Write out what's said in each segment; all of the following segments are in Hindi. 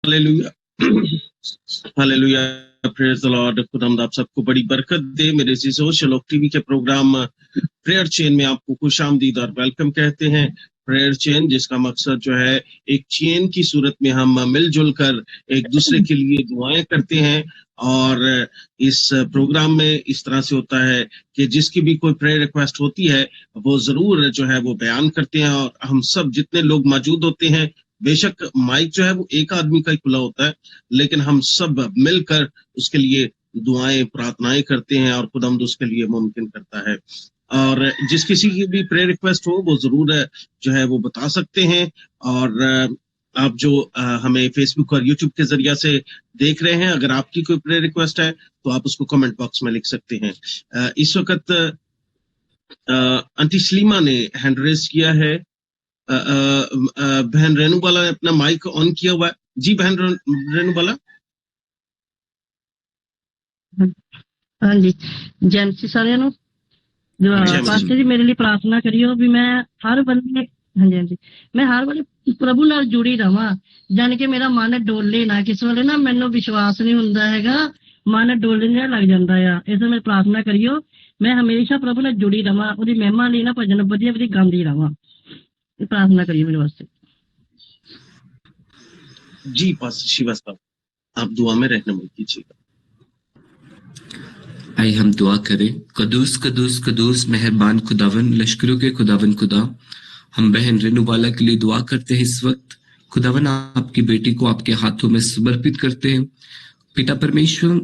Hallelujah hallelujah, praise the Lord. खुदावंद आप सबको बड़ी बरकत दे। मेरे अजीजों, शलोक टीवी के प्रोग्राम प्रेयर चेन में आपको खुशामदीद और वेलकम कहते हैं। प्रेयर चेन जिसका मकसद जो है एक चेन की सूरत में हम मिलजुल कर एक दूसरे के लिए दुआएं करते हैं। और इस प्रोग्राम में इस तरह से होता है कि जिसकी भी कोई प्रेयर रिक्वेस्ट होती है वो जरूर जो है वो बयान करते हैं, और हम सब जितने लोग मौजूद होते हैं, बेशक माइक जो है वो एक आदमी का ही खुला होता है, लेकिन हम सब मिलकर उसके लिए दुआएं प्रार्थनाएं करते हैं और खुदावंद उसके लिए मुमकिन करता है। और जिस किसी की भी प्रेयर रिक्वेस्ट हो वो जरूर जो है वो बता सकते हैं। और आप जो हमें फेसबुक और यूट्यूब के जरिए से देख रहे हैं, अगर आपकी कोई प्रेयर रिक्वेस्ट है तो आप उसको कमेंट बॉक्स में लिख सकते हैं। इस वक्त आंटी सलीमा ने हैंड रेज किया है। बहन रेणुबाला ने अपना माइक ऑन किया हुआ है। जी बहन रेणुबाला। हाँ जी, जय मसीह साਰਿਆਂ ਨੂੰ। पास्टर जी मेरे लिए प्रार्थना करियो भी मैं हर बंदे, हाँ जी हाँ जी, मैं हर वाले प्रभु नाल जुड़ी रहा, जान के मेरा मन डोले ना। किस वेले ना मैनू विश्वास नहीं हुंदा हैगा, मन डोलने लग जाता है। इस में प्रार्थना करियो मैं हमेशा प्रभु नाल जुड़ी रहा, उसकी महिमा लिए ना भजन वधिया वधिया गांदी रहा। प्रार्थना करिए मेरे वास्ते। जी पास्टर शिवा साहब, आप दुआ में रहनुमाई कीजिएगा। आइए हम दुआ करें। कदूस कदूस कदूस मेहरबान खुदावन, लश्करों के खुदावन खुदा, हम बहन रेणुबाला के लिए दुआ करते हैं। इस वक्त खुदावन आपकी बेटी को आपके हाथों में समर्पित करते हैं। पिता परमेश्वर,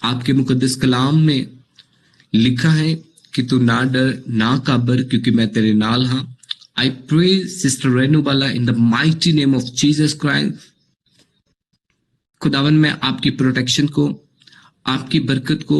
आपके मुकद्दस कलाम में लिखा है कि तू ना डर ना काबर, क्योंकि मैं तेरे नाल हाँ। I pray Sister Renubala in the mighty name of Jesus Christ. खुदावन मैं आपकी प्रोटेक्शन को, आपकी बरकत को,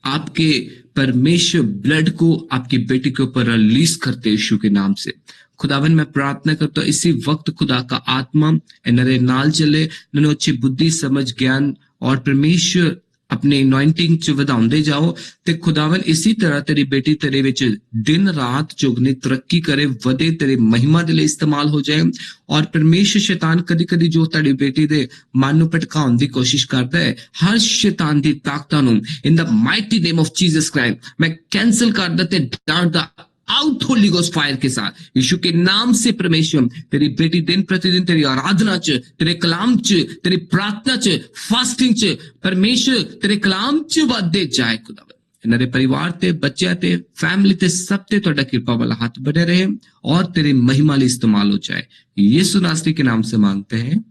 आपके परमेश्वर ब्लड को आपकी बेटी के ऊपर रिलीज करते यीशु के नाम से। खुदावन मैं प्रार्थना करता हूं इसी वक्त खुदा का आत्मा नरे नाल चले, ननो अच्छी बुद्धि समझ ज्ञान और परमेश्वर अपने अनॉइंटिंग च वधाउंदे जाओ। ते खुदावन इसी तरह तेरी बेटी तेरे विच दिन रात चुगनी तरक्की करे, वधे, तेरी महिमा दे लिए इस्तेमाल हो जाए। और परमेश्वर शैतान कदी कदी जो तेरी बेटी दे मन नूं भटकाउण दी कोशिश करता है, हर शैतान दी ताकतां नूं in the mighty name of Jesus Christ मैं कैंसिल कर देते down the out Holi ghost fire के साथ यीशु के नाम से। परमेश्वर तेरी बेटी दिन प्रतिदिन तेरी आराधना च, तेरे कलाम च, तेरी प्रार्थना च, फास्टिंग च, परमेश्वर तेरे कलाम च वाधे जाए। खुदावन इन्हां दे परिवार ते बच्चे ते फैमिली ते सब ते तुहाडा कृपा वाला हाथ बने रहे और तेरी महिमा लिए इस्तेमाल हो जाए। यीशु नासरी के नाम से मांगते हैं,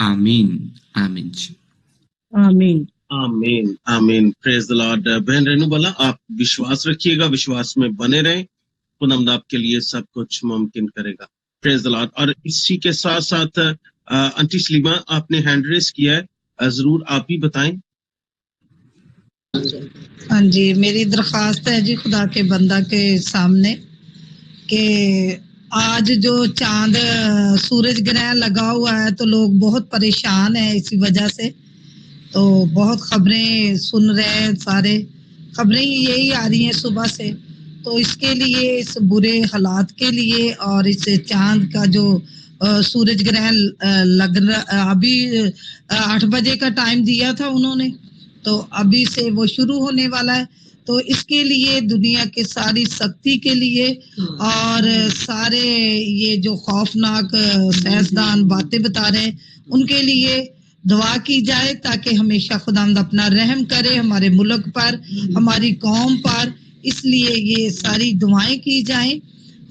आमीन आमीन जी आमीन आमीन आमीन। Praise the Lord. बहन रेणुबाला आप विश्वास रखिएगा, विश्वास में बने रहें, खुदावंद आपके लिए सब कुछ मुमकिन करेगा। Praise the Lord. और इसी के साथ साथ आंटी सलीमा आपने हैंड रेस किया है, जरूर आप ही बताएं। हाँ जी, मेरी दरख्वास्त है जी खुदा के बंदा के सामने कि आज जो चांद सूरज ग्रहण लगा हुआ है तो लोग बहुत परेशान हैं इसी वजह से। तो बहुत खबरें सुन रहे हैं, सारे खबरें यही आ रही हैं सुबह से। तो इसके लिए, इस बुरे हालात के लिए और इस चांद का जो सूरज ग्रहण लग अभी 8 बजे का टाइम दिया था उन्होंने, तो अभी से वो शुरू होने वाला है। तो इसके लिए दुनिया के सारी शक्ति के लिए और सारे ये जो खौफनाक साइंसदान बातें बता रहे हैं उनके लिए दुआ की जाए, ताकि हमेशा खुदावंद अपना रहम करे हमारे मुल्क पर, हमारी कौम पर। इसलिए ये सारी दुआएं की जाएं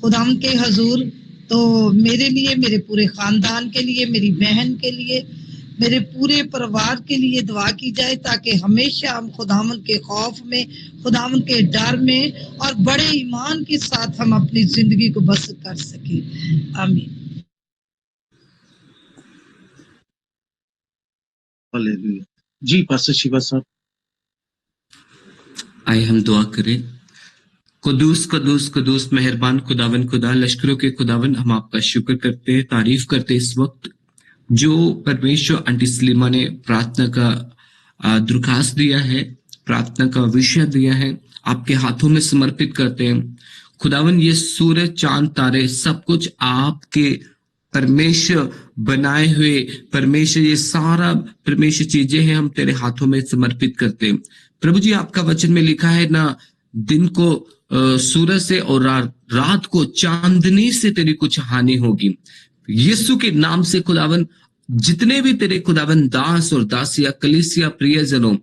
खुदावंद के हजूर। तो मेरे लिए, मेरे पूरे खानदान के लिए, मेरी बहन के लिए, मेरे पूरे परिवार के लिए दुआ की जाए, ताकि हमेशा हम खुदावंद के खौफ में, खुदावंद के डर में और बड़े ईमान के साथ हम अपनी जिंदगी को बसर कर सके। आमीन। हालेलुया। जी पास्टर शिवा साहब। आइए हम दुआ करें। कदूस कदूस कदूस मेहरबान खुदावन खुदा, लश्करों के खुदावन, हम आपका शुक्र करते हैं, तारीफ करते हैं इस वक्त जो परमेश्वर आंटी सलीमा ने प्रार्थना का दरखास्त दिया है, प्रार्थना का विषय दिया है, आपके हाथों में समर्पित करते हैं। खुदावन ये सूरज चांद तारे सब कुछ आपके परमेश्वर बनाए हुए, परमेश्वर ये सारा परमेश्वर चीजें हैं, हम तेरे हाथों में समर्पित करते हैं। प्रभु जी, आपका वचन में लिखा है ना, दिन को सूरज से और रात को चांदनी से तेरी कुछ हानि होगी। यीशु के नाम से खुदावन, जितने भी तेरे खुदावन दास और दासिया, कलीसिया, प्रियजनों,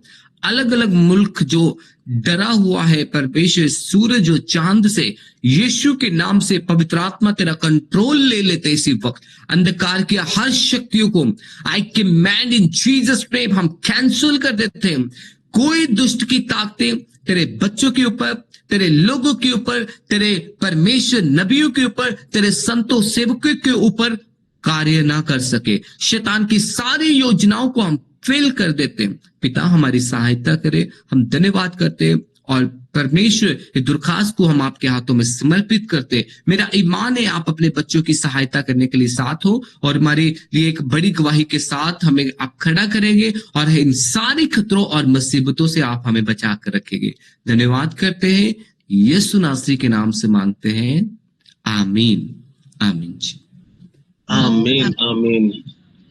अलग अलग मुल्क जो डरा हुआ है परमेश्वर सूरज और चांद से, यीशु के नाम से पवित्र आत्मा तेरा कंट्रोल ले लेते इसी वक्त। अंधकार की हर शक्तियों को आई कमांड इन जीसस नेम हम कैंसिल कर देते हैं। कोई दुष्ट की ताकतें तेरे बच्चों के ऊपर, तेरे लोगों के ऊपर, तेरे परमेश्वर नबियों के ऊपर, तेरे संतों सेवकों के ऊपर कार्य ना कर सके। शैतान की सारी योजनाओं को हम फेल कर देते हैं। पिता, हमारी सहायता करे। हम धन्यवाद करते हैं और परमेश्वर ये दरखास्त को हम आपके हाथों में समर्पित करते हैं। मेरा ईमान है आप अपने बच्चों की सहायता करने के लिए साथ हो और हमारे लिए एक बड़ी गवाही के साथ हमें आप खड़ा करेंगे और इन सारी खतरों और मुसीबतों से आप हमें बचा कर रखेंगे। धन्यवाद करते हैं, यीशु नासरी के नाम से मांगते हैं, आमीन। आमीन जी, आमीन आमीन।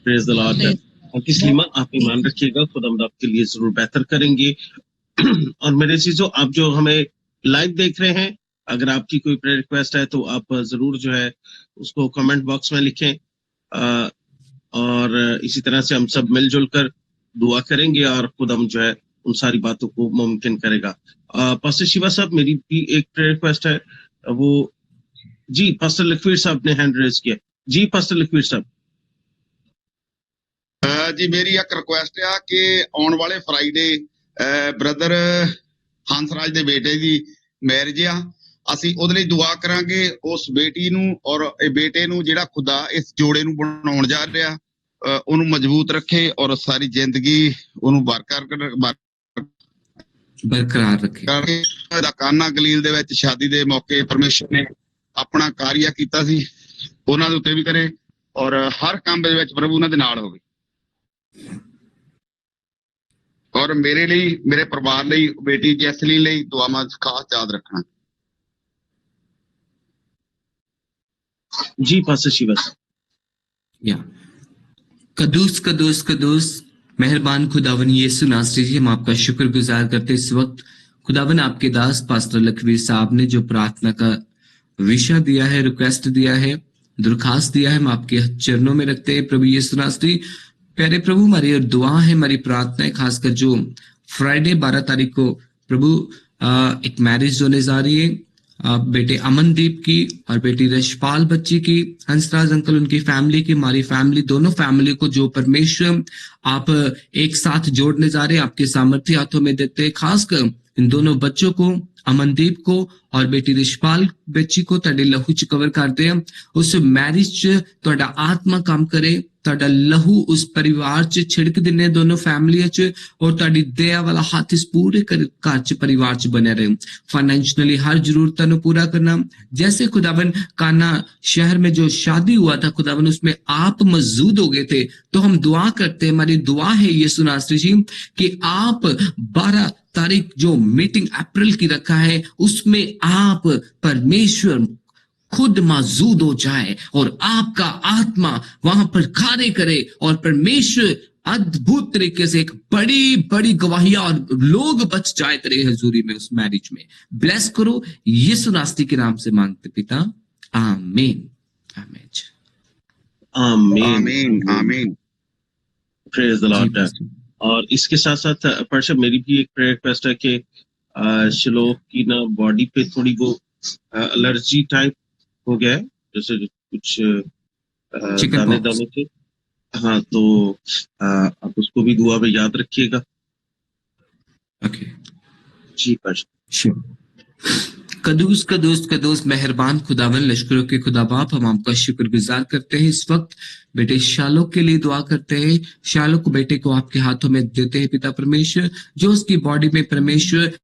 Praise the Lord. सलीमा, आप ईमान रखिएगा, खुदावंद आपके लिए जरूर बेहतर करेंगे। और मेरे चीजों, आप जो हमें लाइव देख रहे हैं, अगर आपकी कोई प्रेयर रिक्वेस्ट है तो आप जरूर जो है उसको कमेंट बॉक्स में लिखें, और इसी तरह से हम सब मिलजुल कर दुआ करेंगे और खुदावंद जो है उन सारी बातों को मुमकिन करेगा। पास्टर शिवा साहब, मेरी भी एक प्रेयर रिक्वेस्ट है। वो जी, पास्टर लखवीर साहब ने हैंड रेज किया। जी पास्टर लखवीर साहब। जी, मेरी एक रिक्वेस्ट है कि आने वाले फ्राइडे ब्रदर हंसराज ਦੇ ਬੇਟੇ ਦੀ ਮੈਰਿਜ ਆ, ਅਸੀਂ ਉਹਦੇ ਲਈ ਦੁਆ ਕਰਾਂਗੇ। ਉਸ ਬੇਟੀ ਨੂੰ ਔਰ ਇਹ ਬੇਟੇ ਨੂੰ ਜਿਹੜਾ ਖੁਦਾ ਇਸ ਜੋੜੇ ਨੂੰ ਬਣਾਉਣ ਜਾ ਰਿਹਾ, ਉਹਨੂੰ ਮਜ਼ਬੂਤ ਰੱਖੇ ਔਰ ਸਾਰੀ ਜ਼ਿੰਦਗੀ ਉਹਨੂੰ बरकरार रखे। ਕਾਨਾ ਗਲੀਲ ਦੇ ਵਿੱਚ ਸ਼ਾਦੀ ਦੇ ਮੌਕੇ ਪਰਮੇਸ਼ਰ ਨੇ ਆਪਣਾ ਕਾਰਿਆ ਕੀਤਾ ਸੀ, ਉਹਨਾਂ ਦੇ ਉੱਤੇ ਵੀ ਕਰੇ ਔਰ ਹਰ ਕੰਮ ਦੇ ਵਿੱਚ ਪ੍ਰਭੂ ਉਹਨਾਂ ਦੇ ਨਾਲ ਹੋਵੇ। और मेरे लिए, मेरे परिवार लिए, बेटी जैसली लिए दुआवां खास याद रखना। जी पास्टर शिवा। या कदूस कदूस कदूस मेहरबान खुदावन यीशु नासरी जी, हम आपका शुक्रगुजार करते इस वक्त खुदावन आपके दास पास्टर लखवीर साहब ने जो प्रार्थना का विषय दिया है, रिक्वेस्ट दिया है, दरखास्त दिया है, हम आपके चरणों में रखते हैं प्रभु यीशु नासरी। प्यारे प्रभु, हमारी और दुआ है, हमारी प्रार्थना है, खासकर जो फ्राइडे 12 तारीख को प्रभु एक मैरिज होने जा रही है बेटे अमनदीप की और बेटी रशपाल बच्ची की, हंसराज अंकल उनकी फैमिली की, हमारी फैमिली, दोनों फैमिली को जो परमेश्वर आप एक साथ जोड़ने जा रहे हैं, आपके सामर्थ्य हाथों में देते हैं। खासकर इन दोनों बच्चों को, अमनदीप को और बेटी रिशपाल बच्ची को तुहाडे लहू च कवर करते हैं। उस मैरिज च तुहाडा आत्मा काम करे, तुहाडा लहू उस परिवार च छिड़क दिने दोनों फैमिली च, और तुहाडी दया वाला हाथ इस पूरे घर च परिवार च बने रहे। फाइनेंशियली हर जरूरतों को पूरा करना, जैसे खुदावन काना शहर में जो शादी हुआ था खुदावन उसमें आप मौजूद हो गए थे, तो हम दुआ करते हैं, हमारी दुआ है यीशु नासरी जी कि आप 12 तारीख जो मीटिंग अप्रैल की रखा है उसमें आप परमेश्वर खुद मौजूद हो जाए और आपका आत्मा वहां पर कार्य करे और परमेश्वर अद्भुत तरीके से एक बड़ी बड़ी गवाहियां और लोग बच जाए तेरे हजूरी में उस मैरिज में। ब्लेस करो यीशु नासरी के नाम से मांगते पिता, आमीन आमीन आमीन आमीन आमीन। Praise the Lord. और इसके साथ साथ पर्षद, मेरी भी एक प्रेयर रिक्वेस्ट है कि श्लोक की ना बॉडी पे थोड़ी वो एलर्जी टाइप हो गया है, जैसे कुछ दाने दाने थे। हाँ, तो आप उसको भी दुआ में याद रखिएगा। ओके जी पर्षद। कदूस कदूस कदूस मेहरबान खुदावन लश्करों के खुदा बाप, हम आपका शुक्रगुजार करते हैं। इस वक्त बेटे शालोक के लिए दुआ करते हैं। शालोक बेटे को आपके हाथों में देते हैं पिता परमेश्वर, जो उसकी बॉडी में परमेश्वर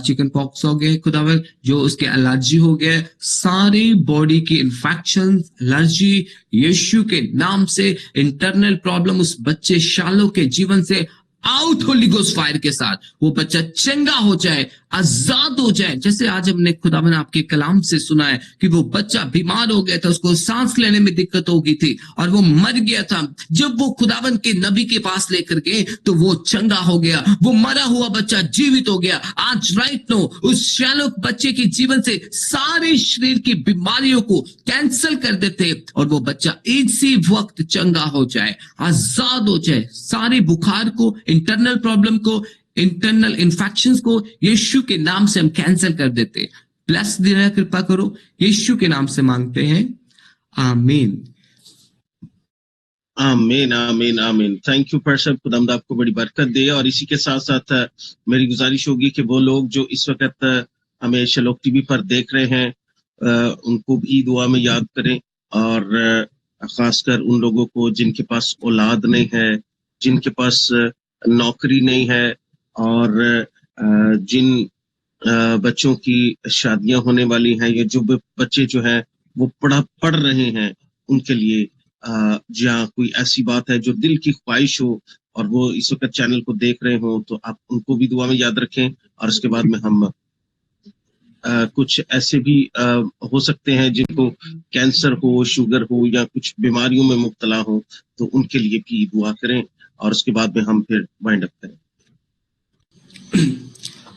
चिकन पॉक्स हो गए खुदावन, जो उसके एलर्जी हो गए, सारी बॉडी की इन्फेक्शन एलर्जी यीशु के नाम से, इंटरनल प्रॉब्लम उस बच्चे शालोक के जीवन से आउट होली गोस्ट फायर के साथ वो बच्चा चंगा हो जाए। आजाद हो जाए। जैसे आज हमने खुदावन आपके कलाम से सुना है कि वो बच्चा बीमार हो गया था, उसको सांस लेने में दिक्कत हो गई थी और वो मर गया था। जब वो खुदावन के नबी के पास लेकर गए तो वो चंगा हो गया, वो मरा हुआ बच्चा जीवित हो गया। आज राइट नो उस शैलोक बच्चे के जीवन से सारे शरीर की बीमारियों को कैंसिल कर देते और वो बच्चा इसी वक्त चंगा हो जाए, आजाद हो जाए। सारे बुखार को, इंटरनल प्रॉब्लम को, इंटरनल इन्फेक्शंस को यीशु के नाम से हम कैंसिल कर देते। ब्लेस देना कृपा करो, यीशु के नाम से मांगते हैं, आमीन आमीन आमीन आमीन। थैंक यू पर्सन, खुदावंद आपको बड़ी बरकत दे। और इसी के साथ साथ मेरी गुजारिश होगी कि वो लोग जो इस वक्त हमें शलोक टीवी पर देख रहे हैं उनको भी दुआ में याद करें, और खासकर उन लोगों को जिनके पास औलाद नहीं है, जिनके पास नौकरी नहीं है, और जिन बच्चों की शादियां होने वाली हैं, या जो बच्चे जो हैं वो पढ़ रहे हैं, उनके लिए जहाँ कोई ऐसी बात है जो दिल की ख्वाहिश हो और वो इस वक्त चैनल को देख रहे हो, तो आप उनको भी दुआ में याद रखें। और उसके बाद में हम कुछ ऐसे भी हो सकते हैं जिनको कैंसर हो, शुगर हो, या कुछ बीमारियों में मुब्तला हो, तो उनके लिए भी दुआ करें। और उसके बाद में हम फिर वाइंड अप करें।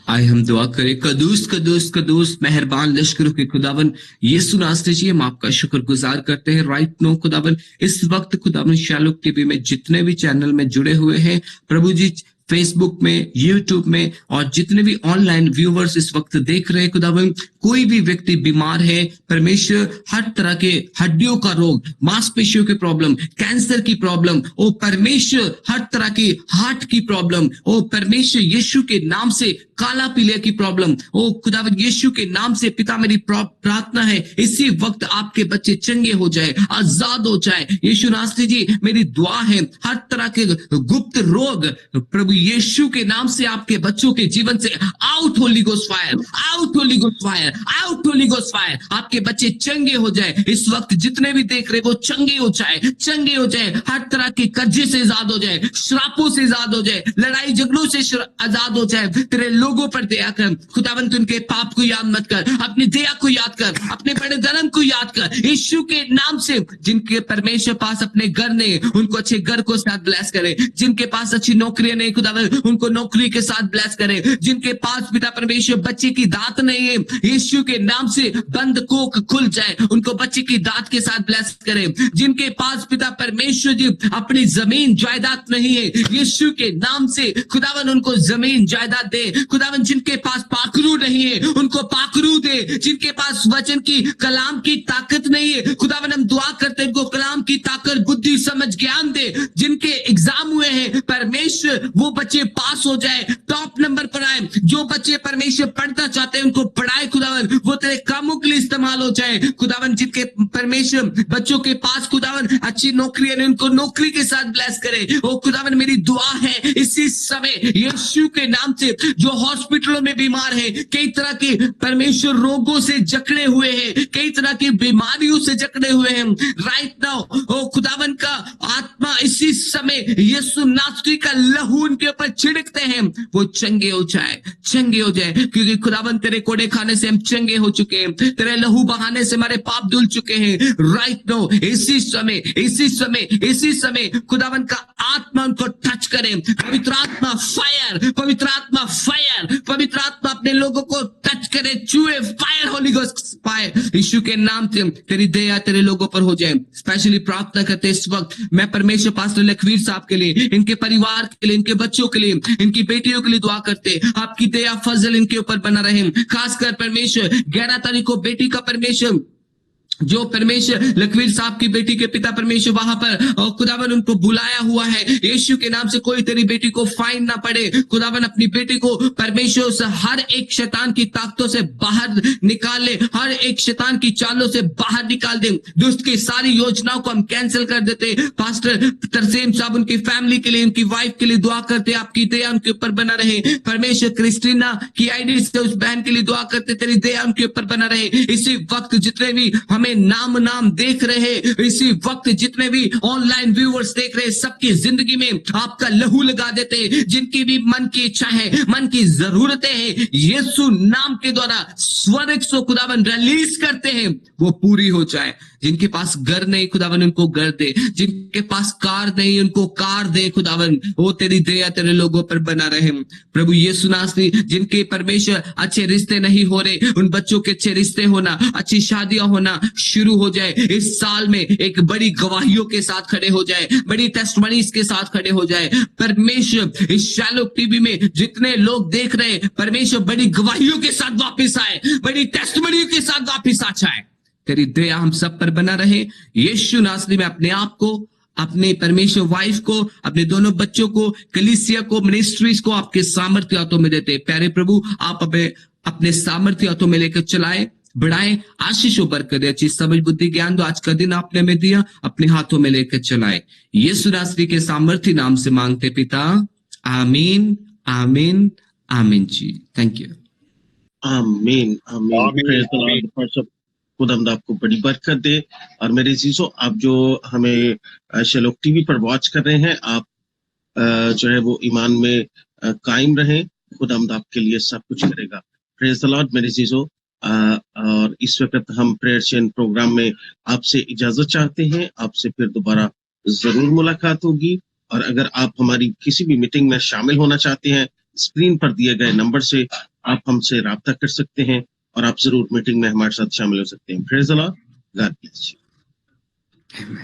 आए हम दुआ करें। कदूस कदूस कदूस मेहरबान लश्करों के खुदावन यीशु नासरी जी, हम आपका शुक्रगुजार करते हैं राइट नो खुदावन। इस वक्त खुदावन शैलोक टीवी में जितने भी चैनल में जुड़े हुए हैं प्रभु जी, फेसबुक में, यूट्यूब में, और जितने भी ऑनलाइन व्यूवर्स इस वक्त देख रहे हैं खुदावन, कोई भी व्यक्ति बीमार है, परमेश्वर हर तरह के हड्डियों का रोग, मांसपेशियों की प्रॉब्लम, कैंसर की प्रॉब्लम, ओ परमेश्वर हर तरह की हार्ट की प्रॉब्लम, ओ परमेश्वर यीशु के नाम से काला पीलिया की प्रॉब्लम, ओ खुदावन यीशु के नाम से पिता मेरी प्रार्थना है इसी वक्त आपके बच्चे चंगे हो जाए, आजाद हो जाए। यीशु नासरी जी मेरी दुआ है हर तरह के गुप्त रोग प्रभु यीशु के नाम से आपके बच्चों के जीवन से out Holi ghost fire, out Holi ghost fire, out Holi ghost fire. आपके बच्चे चंगे हो जाए। इस वक्त जितने भी देख रहे वो चंगे हो जाए, चंगे हो जाए, हर तरह के कर्जे से आजाद हो जाए, श्रापों से आजाद हो जाए, लड़ाई झगड़ों से आजाद हो जाए। तेरे लोगों पर दया कर खुदावंत, उनके पाप को याद मत कर, अपनी दया को याद कर, अपने बड़े धर्म को याद कर। यीशु के नाम से जिनके परमेश्वर पास अपने घर नहीं, उनको अच्छे घर को साथ ब्लेस करे। जिनके पास अच्छी नौकरी नहीं खुदावन, उनको नौकरी के साथ ब्लेस करे। जिनके पास पिता परमेश्वर बच्चे की दात नहीं है, यीशु के नाम से बंद कोख खुल जाए, उनको बच्चे की दात के साथ ब्लेस करे। जिनके पास पिता परमेश्वर जी अपनी जमीन जायदाद नहीं है, यीशु के नाम से खुदावन उनको जमीन जायदाद दे। खुदावन जिनके पास पाखरू नहीं है उनको पाखरू दे। जिनके पास वचन की कलाम की ताकत नहीं है खुदावन हम दुआ करते हैं उनको कलाम की ताकत, बुद्धि, समझ, ज्ञान दे। जिनके एग्जाम हुए हैं परमेश्वर वो बच्चे पास हो जाए, टॉप नंबर पर आए। जो बच्चे परमेश्वर पढ़ना चाहते हैं उनको पढ़ाए खुदावन, वो तेरे कामों के लिए इस्तेमाल हो जाए खुदावन। जिनके परमेश्वर बच्चों के पास खुदावन अच्छी नौकरी है उनको नौकरी के साथ ब्लेस करे। ओ खुदावन मेरी दुआ है इसी समय यीशु के नाम से जो हॉस्पिटलों में बीमार है, कई तरह के परमेश्वर रोगों से जकड़े हुए हैं, कई तरह की बीमारियों से जकड़े हुए हैं, राइट नाउ ओ खुदावन का आत्मा इसी समय यीशु नासरी का लहू उनके ऊपर छिड़कते हैं, वो चंगे हो जाए, चंगे हो जाए। क्योंकि खुदावन तेरे कोड़े खाने से हम चंगे हो चुके हैं, तेरे लहू बहाने से हमारे पाप धुल चुके हैं। राइट नो इसी समय, इसी समय, इसी समय खुदावन का आत्मा उनको टच करे। पवित्र आत्मा फायर, पवित्र आत्मा फायर, पवित्र आत्मा अपने लोगों को टच करे, छुए, फायर, होली गोस्ट फायर। यीशु के नाम से तेरी दया तेरे लोगों पर हो जाए। स्पेशली प्रार्थना करते इस वक्त मैं परमेश्वर पास्टर लखवीर साहब के लिए, इनके परिवार के लिए, इनके बच्चों के लिए, इनकी बेटियों के लिए दुआ करते आपकी दया फजल इनके ऊपर बना रहे। खासकर परमेश्वर 11 तारीख को बेटी का परमेश्वर जो परमेश्वर लखवीर साहब की बेटी के पिता परमेश्वर वहां पर और खुदावन उनको बुलाया हुआ है, यीशु के नाम से कोई तेरी बेटी को फाइन ना पड़े। खुदावन अपनी बेटी को परमेश्वर से हर एक शैतान की ताकतों से बाहर निकाल ले, हर एक शैतान की चालों से बाहर निकाल दे। दुष्ट की सारी योजनाओं को हम कैंसिल कर देते। पास्टर तरसेम साहब उनकी फैमिली के लिए, उनकी वाइफ के लिए दुआ करते, आपकी दया उनके ऊपर बना रहे। परमेश्वर क्रिस्टीना की आईडी से उस बहन के लिए दुआ करते, तेरी दया उनके ऊपर बना रहे। इसी वक्त जितने भी हमें हमें नाम देख रहे इसी वक्त जितने भी ऑनलाइन व्यूअर्स देख रहे सबकी जिंदगी में आपका लहू लगा देते, जिनकी भी मन की इच्छा है, मन की जरूरतें हैं, यीशु नाम के द्वारा स्वर्ग से खुदावन रिलीज करते हैं, वो पूरी हो जाए। जिनके पास घर नहीं खुदावन उनको घर दे, जिनके पास कार नहीं उनको कार दे खुदावन, वो तेरी दया तेरे लोगों पर बना रहे। प्रभु यीशु नासरी, जिनके परमेश्वर अच्छे रिश्ते नहीं हो रहे, उन बच्चों के अच्छे रिश्ते होना, अच्छी शादियां होना शुरू हो जाए। इस साल में एक बड़ी गवाहियों के साथ खड़े हो जाए, बड़ी टेस्टमनीज के साथ खड़े हो जाए। परमेश्वर इस शैलो टीवी में जितने लोग देख रहे, परमेश्वर बड़ी गवाहियों के साथ वापस आए, बड़ी टेस्टमनीयों के साथ वापस आ जाए। तेरी दया हम सब पर बना रहे। यीशु नासरी में अपने आप को, अपने परमेश्वर वाइफ को, अपने दोनों बच्चों को, कलीसिया को, मिनिस्ट्रीज को आपके सामर्थ्य हाथों में देते। प्यारे प्रभु, आप अपने सामर्थ्य हाथों में लेकर चलाए, बढ़ाए, आशीष बरकत दे, अच्छी समझ बुद्धि ज्ञान दो। आज का दिन आपने हमें दिया, अपने हाथों में लेकर चलाए। यीशु नासरी के सामर्थ्य नाम से मांगते पिता, आमीन आमीन आमीन जी। Thank you. आमीन आमीन। Praise the Lord. खुदावंद आपको बड़ी बरकत दे। और मेरे अजीजों, आप जो हमें शलोक टीवी पर वॉच कर रहे हैं, आप जो है वो ईमान में कायम रहें। खुदावंद आपके लिए सब कुछ करेगा। प्रेज द लॉर्ड मेरे अजीजों। और इस वक्त हम प्रेयर चेन प्रोग्राम में आपसे इजाजत चाहते हैं। आपसे फिर दोबारा जरूर मुलाकात होगी। और अगर आप हमारी किसी भी मीटिंग में शामिल होना चाहते हैं, स्क्रीन पर दिए गए नंबर से आप हमसे राब्ता कर सकते हैं और आप जरूर मीटिंग में हमारे साथ शामिल हो सकते हैं। Praise the Lord. God bless you. आमीन।